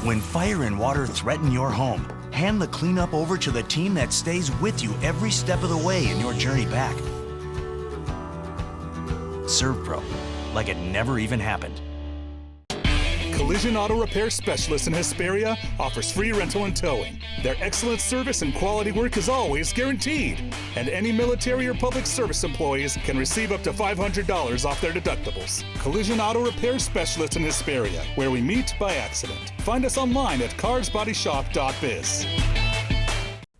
When fire and water threaten your home, hand the cleanup over to the team that stays with you every step of the way in your journey back. ServPro, like it never even happened. Collision Auto Repair Specialist in Hesperia offers free rental and towing. Their excellent service and quality work is always guaranteed. And any military or public service employees can receive up to $500 off their deductibles. Collision Auto Repair Specialist in Hesperia, where we meet by accident. Find us online at carsbodyshop.biz.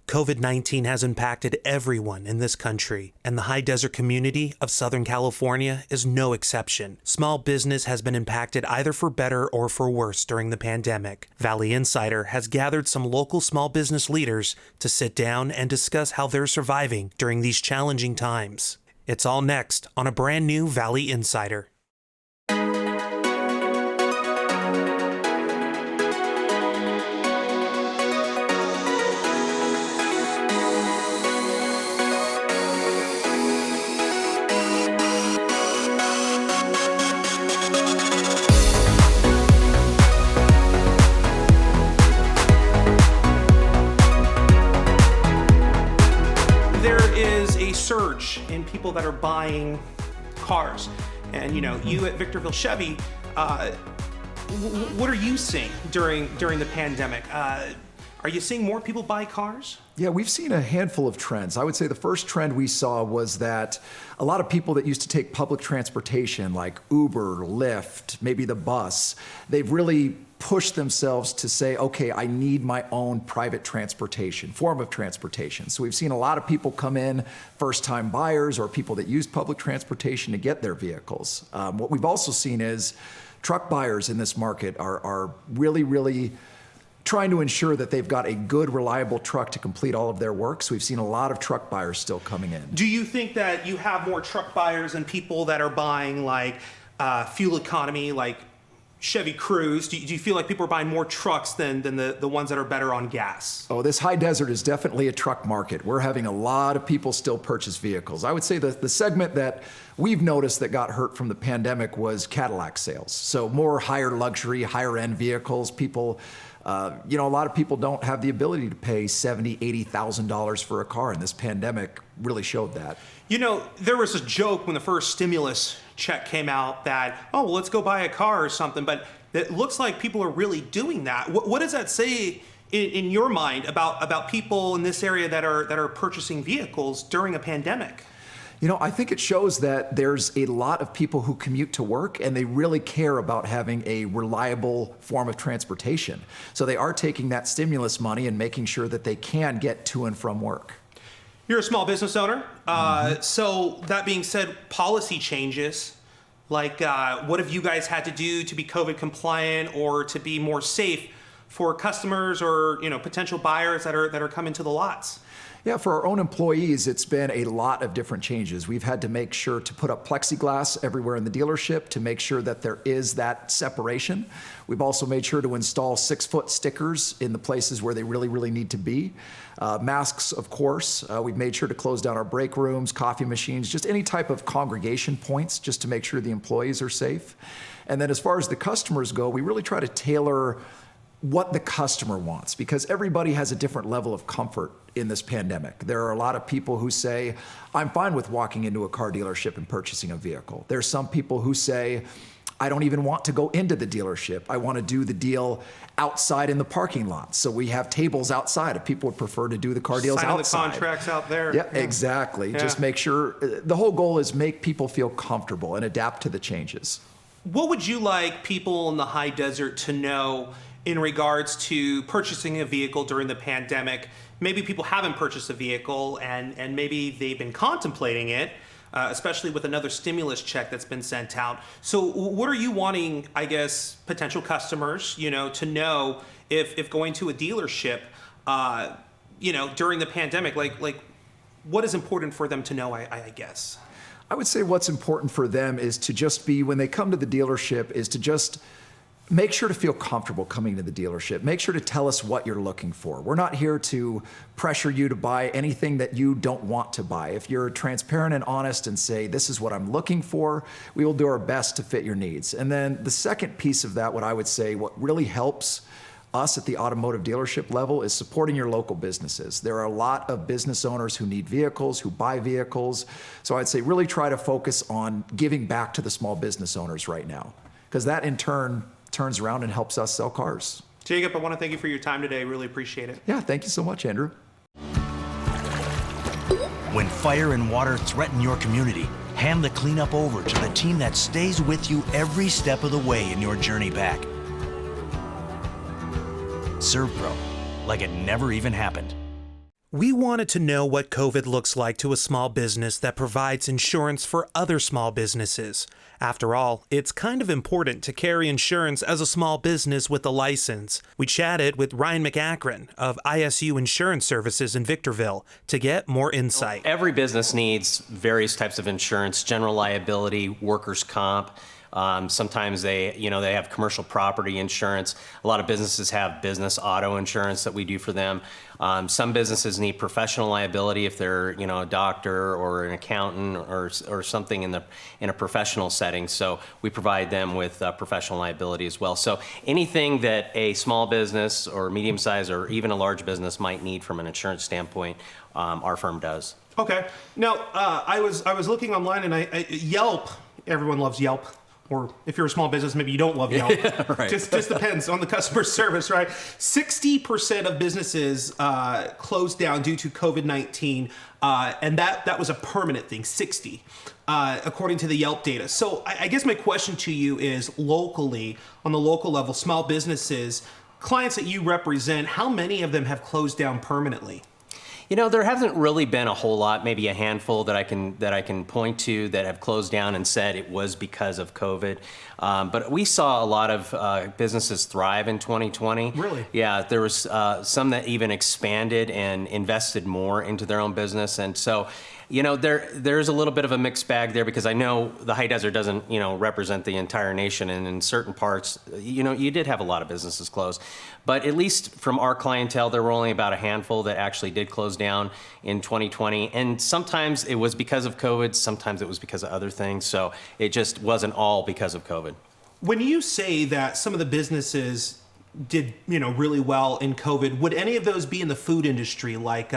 COVID-19 has impacted everyone in this country, and the high desert community of Southern California is no exception. Small business has been impacted either for better or for worse during the pandemic. Valley Insider has gathered some local small business leaders to sit down and discuss how they're surviving during these challenging times. It's all next on a brand new Valley Insider. Surge in people that are buying cars, and you at Victorville Chevy, what are you seeing during the pandemic? Are you seeing more people buy cars? Yeah, we've seen a handful of trends. I would say the first trend we saw was that a lot of people that used to take public transportation like Uber, Lyft, maybe the bus, they've really pushed themselves to say, okay, I need my own private transportation, form of transportation. So we've seen a lot of people come in, first-time buyers or people that use public transportation to get their vehicles. What we've also seen is truck buyers in this market are really trying to ensure that they've got a good, reliable truck to complete all of their work. So we've seen a lot of truck buyers still coming in. Do you think that you have more truck buyers than people that are buying like fuel economy, like Chevy Cruze? Do you feel like people are buying more trucks than the ones that are better on gas? Oh, this high desert is definitely a truck market. We're having a lot of people still purchase vehicles. I would say the segment that we've noticed that got hurt from the pandemic was Cadillac sales. So more higher luxury, higher end vehicles. People, a lot of people don't have the ability to pay $70,000, $80,000 for a car, and this pandemic really showed that. There was a joke when the first stimulus check came out that, let's go buy a car or something, but it looks like people are really doing that. What does that say in your mind about people in this area that are purchasing vehicles during a pandemic? I think it shows that there's a lot of people who commute to work and they really care about having a reliable form of transportation. So they are taking that stimulus money and making sure that they can get to and from work. You're a small business owner. So that being said, policy changes, like what have you guys had to do to be COVID compliant or to be more safe for customers or potential buyers that are coming to the lots? Yeah, for our own employees, it's been a lot of different changes. We've had to make sure to put up plexiglass everywhere in the dealership to make sure that there is that separation. We've also made sure to install 6-foot stickers in the places where they really need to be. Masks, of course. We've made sure to close down our break rooms, coffee machines, just any type of congregation points just to make sure the employees are safe. And then as far as the customers go, we really try to tailor what the customer wants, because everybody has a different level of comfort in this pandemic. There are a lot of people who say, I'm fine with walking into a car dealership and purchasing a vehicle. There's some people who say, I don't even want to go into the dealership. I want to do the deal outside in the parking lot. So we have tables outside if people would prefer to do the car deals outside. Sign the contracts out there. Yeah, exactly. Yeah. Just make sure, the whole goal is make people feel comfortable and adapt to the changes. What would you like people in the high desert to know in regards to purchasing a vehicle during the pandemic? Maybe people haven't purchased a vehicle and maybe they've been contemplating it, especially with another stimulus check that's been sent out. So what are you wanting, I guess, potential customers, to know if going to a dealership, during the pandemic, like what is important for them to know, I guess? I would say what's important for them is to just be, when they come to the dealership, is to just make sure to feel comfortable coming to the dealership. Make sure to tell us what you're looking for. We're not here to pressure you to buy anything that you don't want to buy. If you're transparent and honest and say, this is what I'm looking for, we will do our best to fit your needs. And then the second piece of that, what I would say, what really helps us at the automotive dealership level is supporting your local businesses. There are a lot of business owners who need vehicles, who buy vehicles. So I'd say really try to focus on giving back to the small business owners right now, because that in turn turns around and helps us sell cars. Jacob, I want to thank you for your time today. Really appreciate it. Yeah, thank you so much, Andrew. When fire and water threaten your community, hand the cleanup over to the team that stays with you every step of the way in your journey back. ServPro, like it never even happened. We wanted to know what COVID looks like to a small business that provides insurance for other small businesses. After all, it's kind of important to carry insurance as a small business with a license. We chatted with Ryan McEachron of ISU Insurance Services in Victorville to get more insight. Every business needs various types of insurance: general liability, workers' comp. Sometimes they have commercial property insurance. A lot of businesses have business auto insurance that we do for them. Some businesses need professional liability if they're, a doctor or an accountant or something in a professional setting. So we provide them with professional liability as well. So anything that a small business or medium-sized or even a large business might need from an insurance standpoint, our firm does. Okay. Now, I was looking online, and Yelp. Everyone loves Yelp. Or if you're a small business, maybe you don't love Yelp. Yeah, right. Just depends on the customer service, right? 60% of businesses closed down due to COVID-19, and that was a permanent thing, 60, according to the Yelp data. So I guess my question to you is, locally, on the local level, small businesses, clients that you represent, how many of them have closed down permanently? There hasn't really been a whole lot, maybe a handful that I can point to that have closed down and said it was because of COVID. But we saw a lot of businesses thrive in 2020. Really? Yeah, there was some that even expanded and invested more into their own business. And so, there's a little bit of a mixed bag there, because I know the high desert doesn't, represent the entire nation. And in certain parts, you did have a lot of businesses close. But at least from our clientele, there were only about a handful that actually did close down in 2020. And sometimes it was because of COVID, sometimes it was because of other things. So it just wasn't all because of COVID. When you say that some of the businesses did really well in COVID, would any of those be in the food industry, like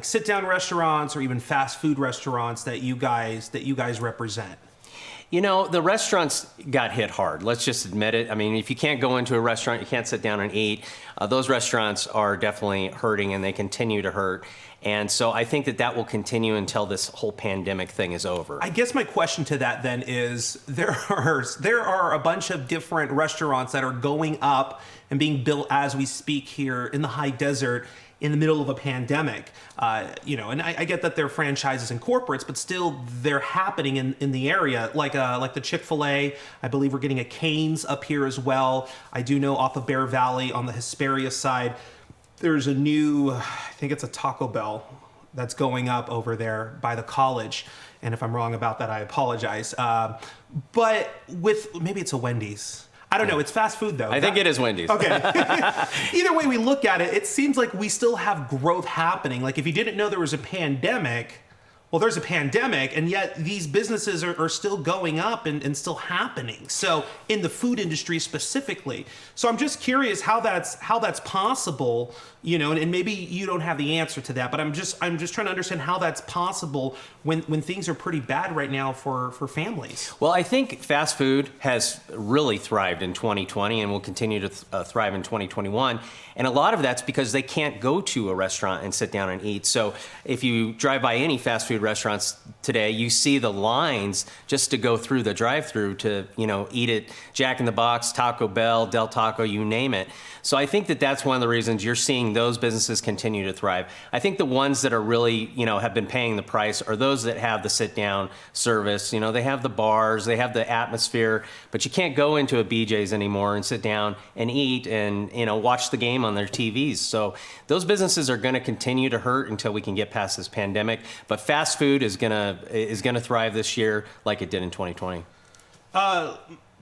sit-down restaurants or even fast food restaurants that you guys represent? The restaurants got hit hard. Let's just admit it. I mean, if you can't go into a restaurant, you can't sit down and eat. Those restaurants are definitely hurting, and they continue to hurt. And so I think that will continue until this whole pandemic thing is over. I guess my question to that then is, there are a bunch of different restaurants that are going up and being built as we speak here in the high desert in the middle of a pandemic. And I get that they're franchises and corporates, but still they're happening in the area, like the Chick-fil-A. I believe we're getting a Cane's up here as well. I do know off of Bear Valley on the Hesperia side, there's a new, I think it's a Taco Bell that's going up over there by the college. And if I'm wrong about that, I apologize. But maybe it's a Wendy's. I don't know. It's fast food, though. I think it is Wendy's. Okay. Either way we look at it, it seems like we still have growth happening. Like, if you didn't know there was a pandemic, well, there's a pandemic, and yet these businesses are still going up and still happening. So in the food industry specifically. So I'm just curious how that's possible, and maybe you don't have the answer to that, but I'm just trying to understand how that's possible when things are pretty bad right now for families. Well, I think fast food has really thrived in 2020 and will continue to thrive in 2021. And a lot of that's because they can't go to a restaurant and sit down and eat. So if you drive by any fast food restaurants today, you see the lines just to go through the drive-through to, eat at Jack in the Box, Taco Bell, Del Taco, you name it. So I think that's one of the reasons you're seeing those businesses continue to thrive. I think the ones that are really, have been paying the price are those that have the sit-down service. They have the bars, they have the atmosphere, but you can't go into a BJ's anymore and sit down and eat and, watch the game on their TVs. So those businesses are going to continue to hurt until we can get past this pandemic. But fast food is gonna thrive this year like it did in 2020.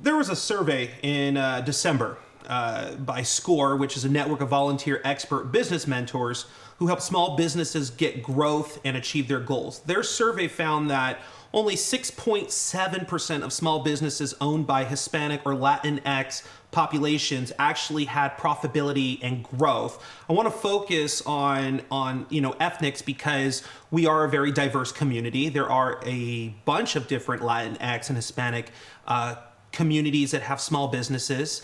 There was a survey in December by C.A.R.S, which is a network of volunteer expert business mentors who help small businesses get growth and achieve their goals. Their survey found that only 6.7% of small businesses owned by Hispanic or Latinx populations actually had profitability and growth. I want to focus on ethnics because we are a very diverse community. There are a bunch of different Latinx and Hispanic communities that have small businesses.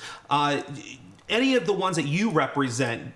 Any of the ones that you represent,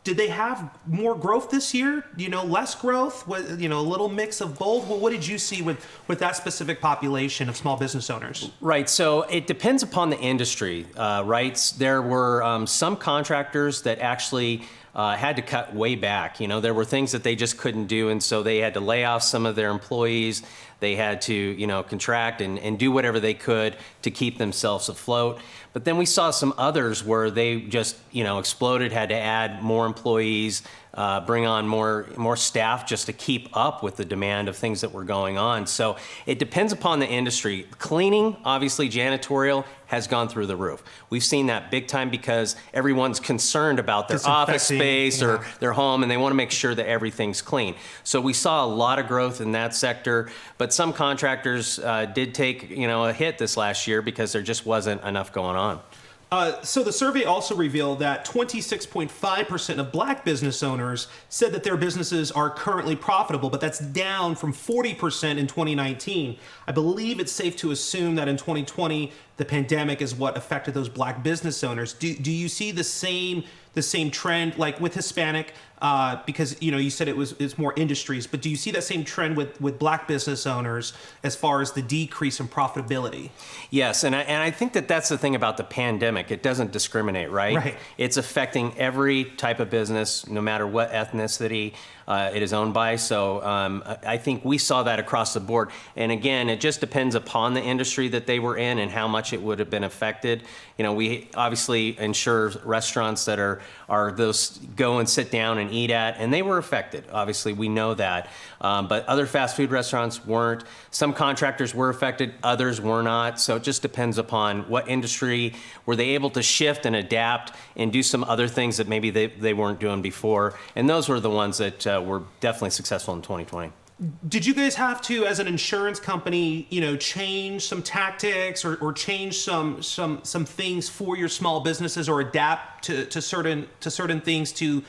did they have more growth this year? Less growth? A little mix of both? Well, what did you see with that specific population of small business owners? Right. So it depends upon the industry, right? There were some contractors that actually had to cut way back. There were things that they just couldn't do, and so they had to lay off some of their employees. They had to, contract and do whatever they could to keep themselves afloat. But then we saw some others where they just, exploded, had to add more employees, bring on more staff just to keep up with the demand of things that were going on. So it depends upon the industry. Cleaning, obviously, janitorial has gone through the roof. We've seen that big time because everyone's concerned about their office space or their home, and they want to make sure that everything's clean. So we saw a lot of growth in that sector, but some contractors did take a hit this last year because there just wasn't enough going on. So the survey also revealed that 26.5% of black business owners said that their businesses are currently profitable, but that's down from 40% in 2019. I believe it's safe to assume that in 2020, the pandemic is what affected those black business owners. Do you see the same trend like with Hispanic? Because you said it's more industries, but do you see that same trend with black business owners as far as the decrease in profitability? Yes, and I think that's the thing about the pandemic. It doesn't discriminate, right? Right. It's affecting every type of business, no matter what ethnicity it is owned by. So I think we saw that across the board. And again, it just depends upon the industry that they were in and how much it would have been affected. We obviously insure restaurants that are those go and sit down and eat at, and they were affected. Obviously, we know that. But other fast food restaurants weren't. Some contractors were affected, others were not. So it just depends upon what industry. Were they able to shift and adapt and do some other things that maybe they weren't doing before? And those were the ones that were definitely successful in 2020. Did you guys have to, as an insurance company, change some tactics or change some things for your small businesses or adapt to certain things to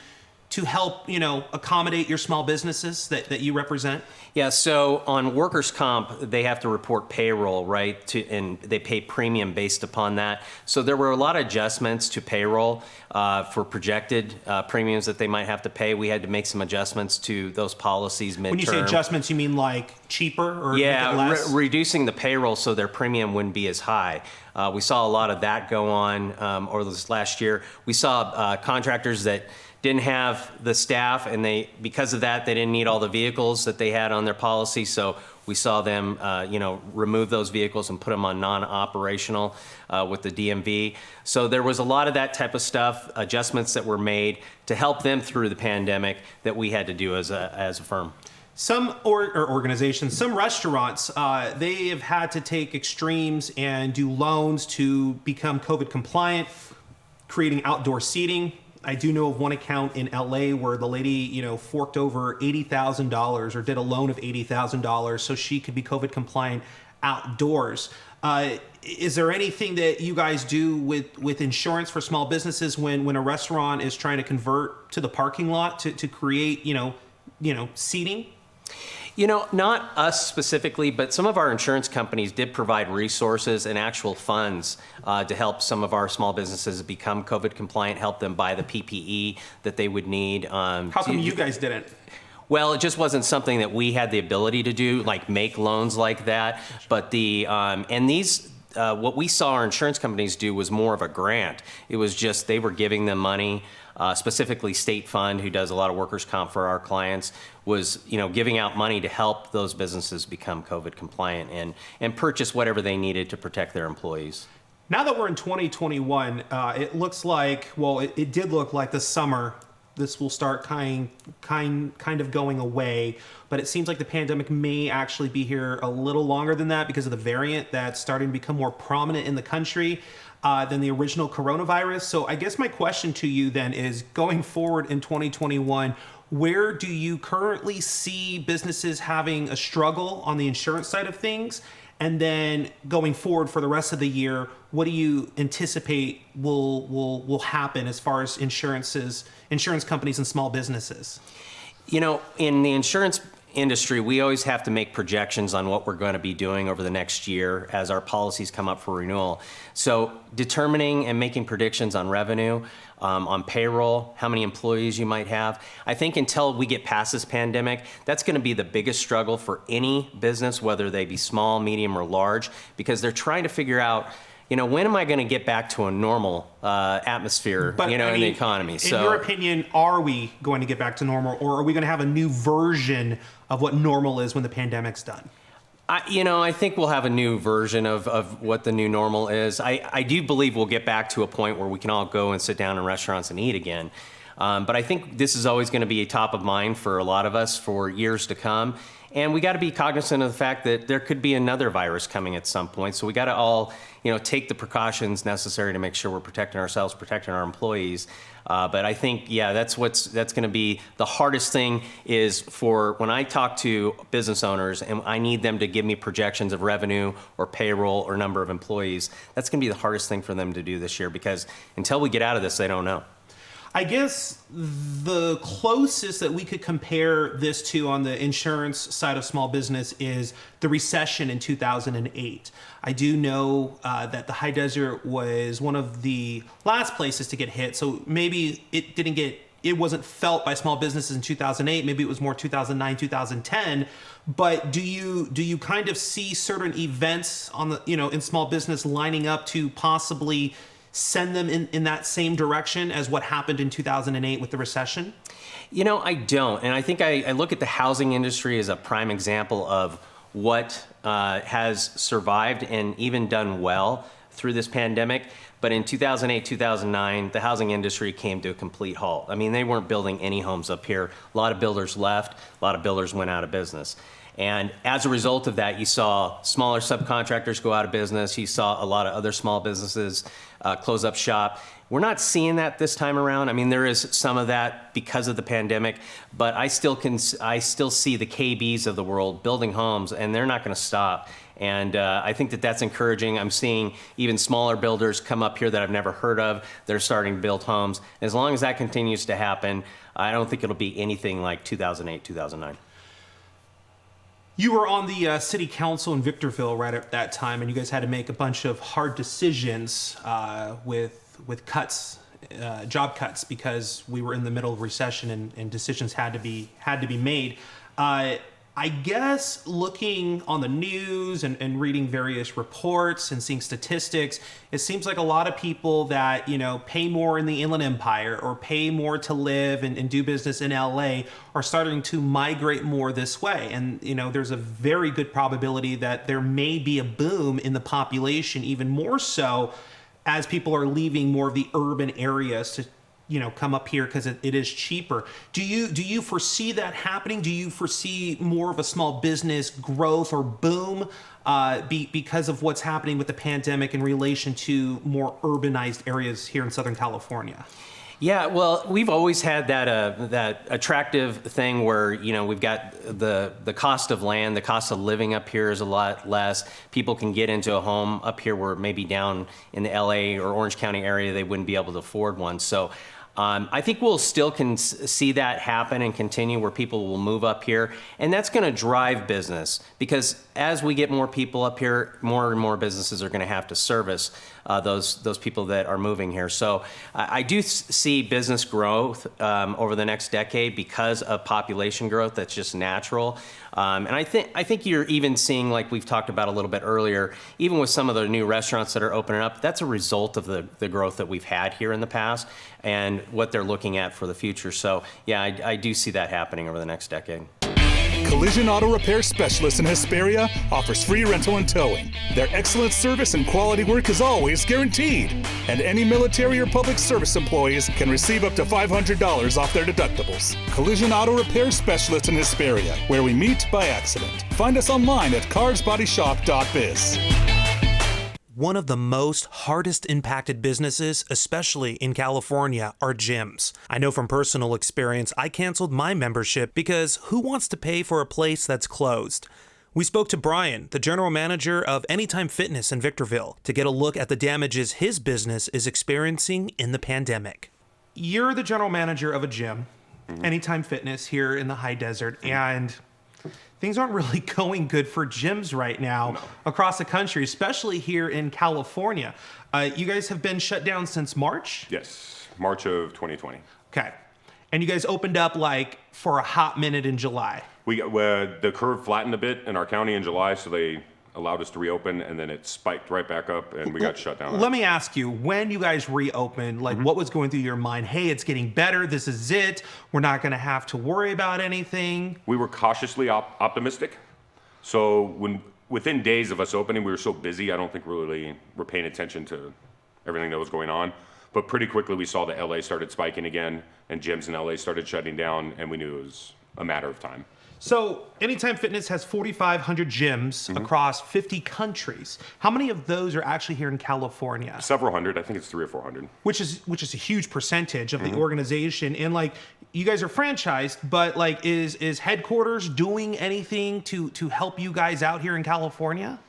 help accommodate your small businesses that you represent? Yeah, so on workers' comp, they have to report payroll, right? And they pay premium based upon that. So there were a lot of adjustments to payroll for projected premiums that they might have to pay. We had to make some adjustments to those policies midterm. When you say adjustments, you mean like cheaper or less? Reducing the payroll so their premium wouldn't be as high. We saw a lot of that go on over this last year. We saw contractors that didn't have the staff, and because of that, they didn't need all the vehicles that they had on their policy. So we saw them, remove those vehicles and put them on non-operational with the DMV. So there was a lot of that type of stuff, adjustments that were made to help them through the pandemic that we had to do as a firm. Some organizations, some restaurants, they have had to take extremes and do loans to become COVID compliant, creating outdoor seating. I do know of one account in LA where the lady, forked over $80,000 or did a loan of $80,000 so she could be COVID compliant outdoors. Is there anything that you guys do with insurance for small businesses when a restaurant is trying to convert to the parking lot to create, seating? Not us specifically, but some of our insurance companies did provide resources and actual funds to help some of our small businesses become COVID compliant, help them buy the PPE that they would need. How come you guys didn't? Well, it just wasn't something that we had the ability to do, like make loans like that. But what we saw our insurance companies do was more of a grant. It was just they were giving them money. Specifically State Fund, who does a lot of workers' comp for our clients, was giving out money to help those businesses become COVID compliant and purchase whatever they needed to protect their employees. Now that we're in 2021, it looks like, it did look like this summer this will start kind of going away, but it seems like the pandemic may actually be here a little longer than that because of the variant that's starting to become more prominent in the country than the original coronavirus. So I guess my question to you then is, going forward in 2021, where do you currently see businesses having a struggle on the insurance side of things? And then going forward for the rest of the year, what do you anticipate will happen as far as insurance companies and small businesses? You know, in the insurance industry, we always have to make projections on what we're going to be doing over the next year as our policies come up for renewal. So determining and making predictions on revenue, on payroll, how many employees you might have. I think until we get past this pandemic, that's going to be the biggest struggle for any business, whether they be small, medium, or large, because they're trying to figure out, you know, when am I going to get back to a normal atmosphere, in the economy? In your opinion, are we going to get back to normal, or are we going to have a new version of what normal is when the pandemic's done? I think we'll have a new version of what the new normal is. I do believe we'll get back to a point where we can all go and sit down in restaurants and eat again. But I think this is always going to be a top of mind for a lot of us for years to come. And we got to be cognizant of the fact that there could be another virus coming at some point. So we got to all, take the precautions necessary to make sure we're protecting ourselves, protecting our employees. But I think, that's going to be the hardest thing is for when I talk to business owners and I need them to give me projections of revenue or payroll or number of employees. That's going to be the hardest thing for them to do this year, because until we get out of this, they don't know. I guess the closest that we could compare this to on the insurance side of small business is the recession in 2008. I do know that the high desert was one of the last places to get hit, so maybe it wasn't felt by small businesses in 2008. Maybe it was more 2009, 2010. But do you kind of see certain events on the in small business lining up to possibly send them in that same direction as what happened in 2008 with the recession? I don't. And I think I look at the housing industry as a prime example of what has survived and even done well through this pandemic. But in 2008, 2009, the housing industry came to a complete halt. I mean, they weren't building any homes up here. A lot of builders left. A lot of builders went out of business. And as a result of that, you saw smaller subcontractors go out of business. You saw a lot of other small businesses close up shop. We're not seeing that this time around. I mean, there is some of that because of the pandemic, but I still see the KBs of the world building homes, and they're not going to stop. And I think that's encouraging. I'm seeing even smaller builders come up here that I've never heard of. They're starting to build homes. As long as that continues to happen, I don't think it'll be anything like 2008, 2009. You were on the city council in Victorville right at that time, and you guys had to make a bunch of hard decisions with cuts, job cuts, because we were in the middle of recession and decisions had to be made. I guess looking on the news and reading various reports and seeing statistics, it seems like a lot of people that, pay more in the Inland Empire or pay more to live and do business in LA are starting to migrate more this way. And, there's a very good probability that there may be a boom in the population, even more so as people are leaving more of the urban areas to come up here because it is cheaper. Do you foresee that happening? Do you foresee more of a small business growth or boom because of what's happening with the pandemic in relation to more urbanized areas here in Southern California? Yeah, well, we've always had that attractive thing where, we've got the cost of land, the cost of living up here is a lot less. People can get into a home up here where maybe down in the LA or Orange County area, they wouldn't be able to afford one. So I think we'll still see that happen and continue where people will move up here. And that's going to drive business because as we get more people up here, more and more businesses are going to have to service those people that are moving here. So I do see business growth over the next decade because of population growth. That's just natural. And I think you're even seeing, like we've talked about a little bit earlier, even with some of the new restaurants that are opening up, that's a result of the growth that we've had here in the past and what they're looking at for the future. So yeah, I do see that happening over the next decade. Collision Auto Repair Specialist in Hesperia offers free rental and towing. Their excellent service and quality work is always guaranteed. And any military or public service employees can receive up to $500 off their deductibles. Collision Auto Repair Specialist in Hesperia, where we meet by accident. Find us online at carsbodyshop.biz. One of the most hardest impacted businesses, especially in California, are gyms. I know from personal experience, I canceled my membership because who wants to pay for a place that's closed? We spoke to Brian, the general manager of Anytime Fitness in Victorville, to get a look at the damages his business is experiencing in the pandemic. You're the general manager of a gym, Anytime Fitness here in the high desert, and things aren't really going good for gyms right now across the country, especially here in California. You guys have been shut down since March? Yes, March of 2020. Okay. And you guys opened up like for a hot minute in July. The curve flattened a bit in our county in July, so they allowed us to reopen, and then it spiked right back up, and we got shut down. Let me ask you, when you guys reopened, like what was going through your mind? Hey, it's getting better. This is it. We're not going to have to worry about anything. We were cautiously optimistic. So within days of us opening, we were so busy, I don't think we were paying attention to everything that was going on. But pretty quickly, we saw that LA started spiking again, and gyms in LA started shutting down, and we knew it was a matter of time. So Anytime Fitness has 4,500 gyms across 50 countries. How many of those are actually here in California? Several hundred. I think it's 300 or 400. Which is a huge percentage of the organization. And like, you guys are franchised, but like, is headquarters doing anything to help you guys out here in California?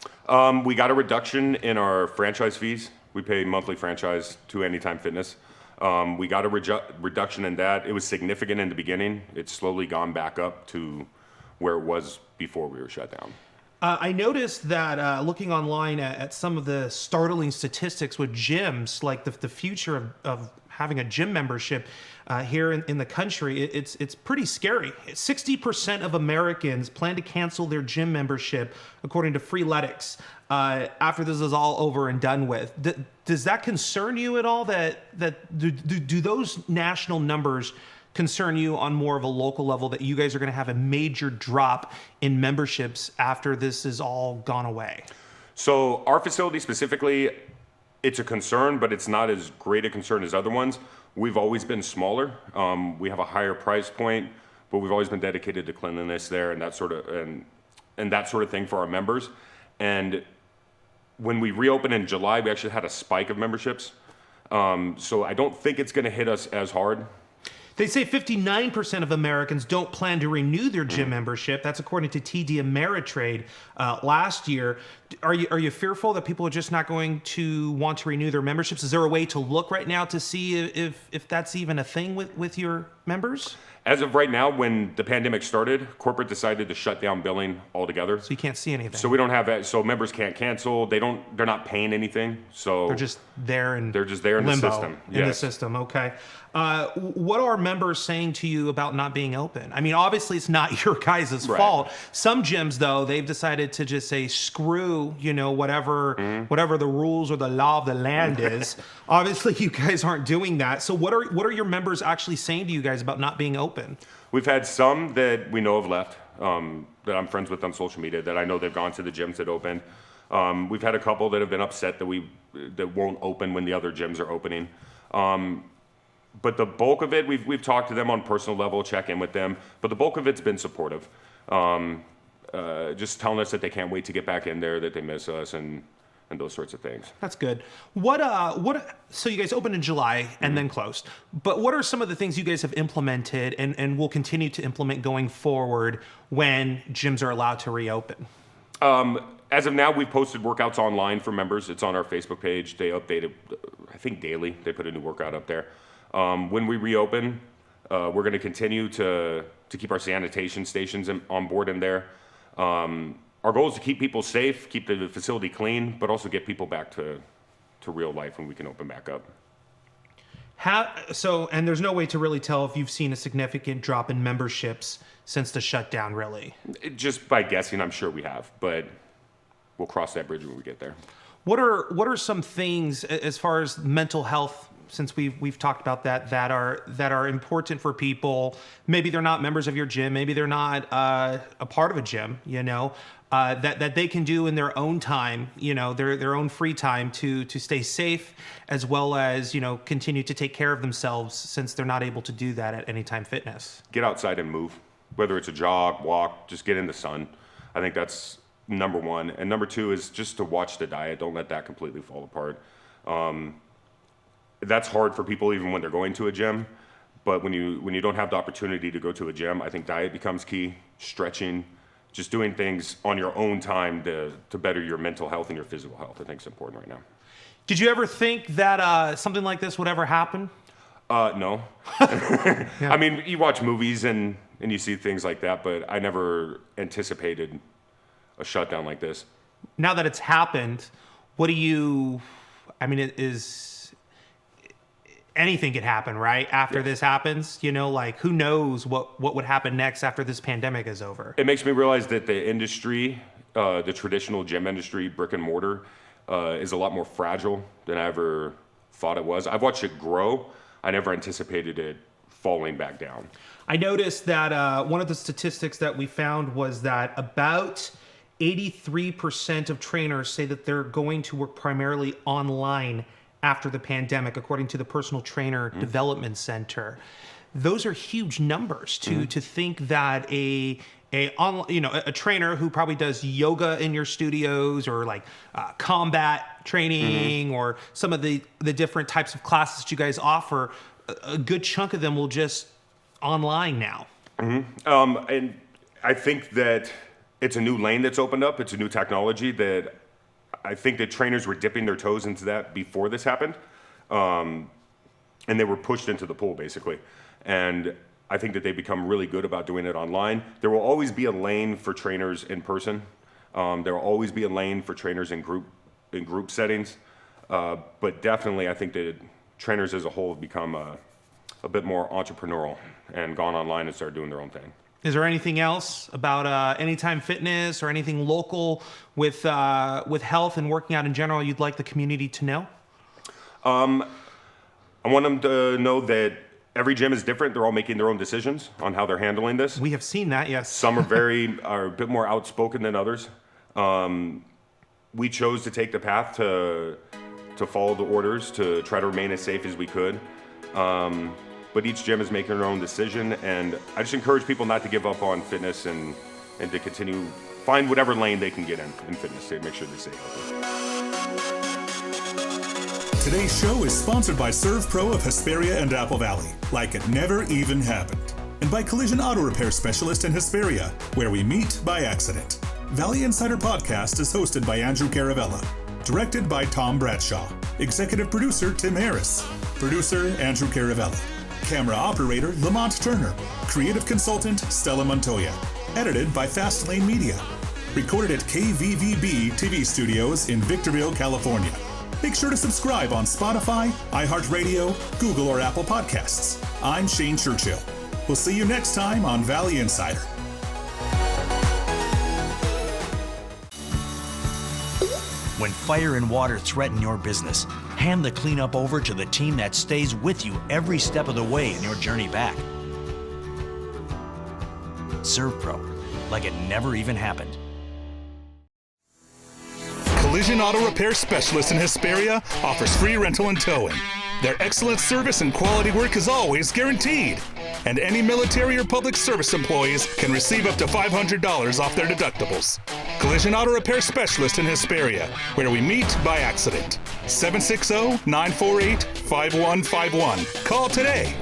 We got a reduction in our franchise fees. We pay monthly franchise to Anytime Fitness. We got a reduction in that. It was significant in the beginning. It's slowly gone back up to where it was before we were shut down. I noticed that looking online at some of the startling statistics with gyms, like the future of having a gym membership here in the country, it's pretty scary. 60% of Americans plan to cancel their gym membership, according to Freeletics, after this is all over and done with. Does that concern you at all? Do those national numbers concern you on more of a local level, that you guys are going to have a major drop in memberships after this is all gone away? So our facility specifically, it's a concern, but it's not as great a concern as other ones. We've always been smaller. We have a higher price point, but we've always been dedicated to cleanliness there and that sort of thing for our members. And when we reopened in July, we actually had a spike of memberships. So I don't think it's going to hit us as hard. They say 59% of Americans don't plan to renew their gym membership. That's according to TD Ameritrade last year. Are you fearful that people are just not going to want to renew their memberships? Is there a way to look right now to see if that's even a thing with your members? As of right now, when the pandemic started, corporate decided to shut down billing altogether. So you can't see anything. So we don't have that. So members can't cancel. They're not paying anything. So they're just there in the system. In the system. Okay. What are members saying to you about not being open? I mean, obviously it's not your guys' fault. Some gyms, though, they've decided to just say screw, whatever the rules or the law of the land is. Obviously, you guys aren't doing that. So what are your members actually saying to you guys about not being open? We've had some that we know have left, that I'm friends with on social media, that I know they've gone to the gyms that opened. We've had a couple that have been upset that won't open when the other gyms are opening. But the bulk of it, we've talked to them on personal level, check in with them. But the bulk of it's been supportive, just telling us that they can't wait to get back in there, that they miss us, and those sorts of things. That's good. So you guys opened in July and then closed. But what are some of the things you guys have implemented and will continue to implement going forward when gyms are allowed to reopen? As of now, we've posted workouts online for members. It's on our Facebook page. They update it, I think, daily. They put a new workout up there. When we reopen, we're going to continue to keep our sanitation stations on board in there. Our goal is to keep people safe, keep the facility clean, but also get people back to real life when we can open back up. And there's no way to really tell if you've seen a significant drop in memberships since the shutdown, really? Just by guessing, I'm sure we have, but we'll cross that bridge when we get there. What are some things as far as mental health, since we've talked about that are important for people? Maybe they're not members of your gym, maybe they're not a part of a gym, that they can do in their own time, their own free time to stay safe, as well as continue to take care of themselves, since they're not able to do that at Anytime Fitness. Get outside and move, whether it's a jog, walk, just get in the sun. I think that's number one. And number two is just to watch the diet. Don't let that completely fall apart. That's hard for people even when they're going to a gym. But when you don't have the opportunity to go to a gym, I think diet becomes key. Stretching, just doing things on your own time to better your mental health and your physical health, I think is important right now. Did you ever think that something like this would ever happen? No. I mean, you watch movies and you see things like that, but I never anticipated a shutdown like this. Now that it's happened, what do you, I mean, anything could happen, right? After this happens, you know, like who knows what would happen next after this pandemic is over? It makes me realize that the industry, the traditional gym industry, brick and mortar, is a lot more fragile than I ever thought it was. I've watched it grow. I never anticipated it falling back down. I noticed that one of the statistics that we found was that about 83% of trainers say that they're going to work primarily online after the pandemic, according to the Personal Trainer Development Center. Those are huge numbers to think that a trainer who probably does yoga in your studios or like combat training or some of the different types of classes that you guys offer, a good chunk of them will just online now. And I think that it's a new lane that's opened up. It's a new technology that I think that trainers were dipping their toes into that before this happened. And they were pushed into the pool, basically. And I think that they've become really good about doing it online. There will always be a lane for trainers in person. There will always be a lane for trainers in group settings. But definitely, I think that trainers as a whole have become a bit more entrepreneurial and gone online and started doing their own thing. Is there anything else about Anytime Fitness or anything local with health and working out in general you'd like the community to know? I want them to know that every gym is different. They're all making their own decisions on how they're handling this. We have seen that, yes. Some are a bit more outspoken than others. We chose to take the path to follow the orders, to try to remain as safe as we could. But each gym is making their own decision, and I just encourage people not to give up on fitness and to continue, find whatever lane they can get in fitness to make sure they stay healthy. Today's show is sponsored by Serve Pro of Hesperia and Apple Valley, like it never even happened. And by Collision Auto Repair Specialist in Hesperia, where we meet by accident. Valley Insider Podcast is hosted by Andrew Caravella. Directed by Tom Bradshaw. Executive producer Tim Harris. Producer Andrew Caravella. Camera operator Lamont Turner. Creative consultant Stella Montoya. Edited by Fastlane Media. Recorded at KVVB-TV studios in Victorville, California. Make sure to subscribe on Spotify, iHeartRadio, Google, or Apple Podcasts. I'm Shane Churchill. We'll see you next time on Valley Insider. When fire and water threaten your business, hand the cleanup over to the team that stays with you every step of the way in your journey back. Serve Pro, like it never even happened. Collision Auto Repair Specialist in Hesperia offers free rental and towing. Their excellent service and quality work is always guaranteed. And any military or public service employees can receive up to $500 off their deductibles. Collision Auto Repair Specialist in Hesperia, where we meet by accident. 760-948-5151. Call today.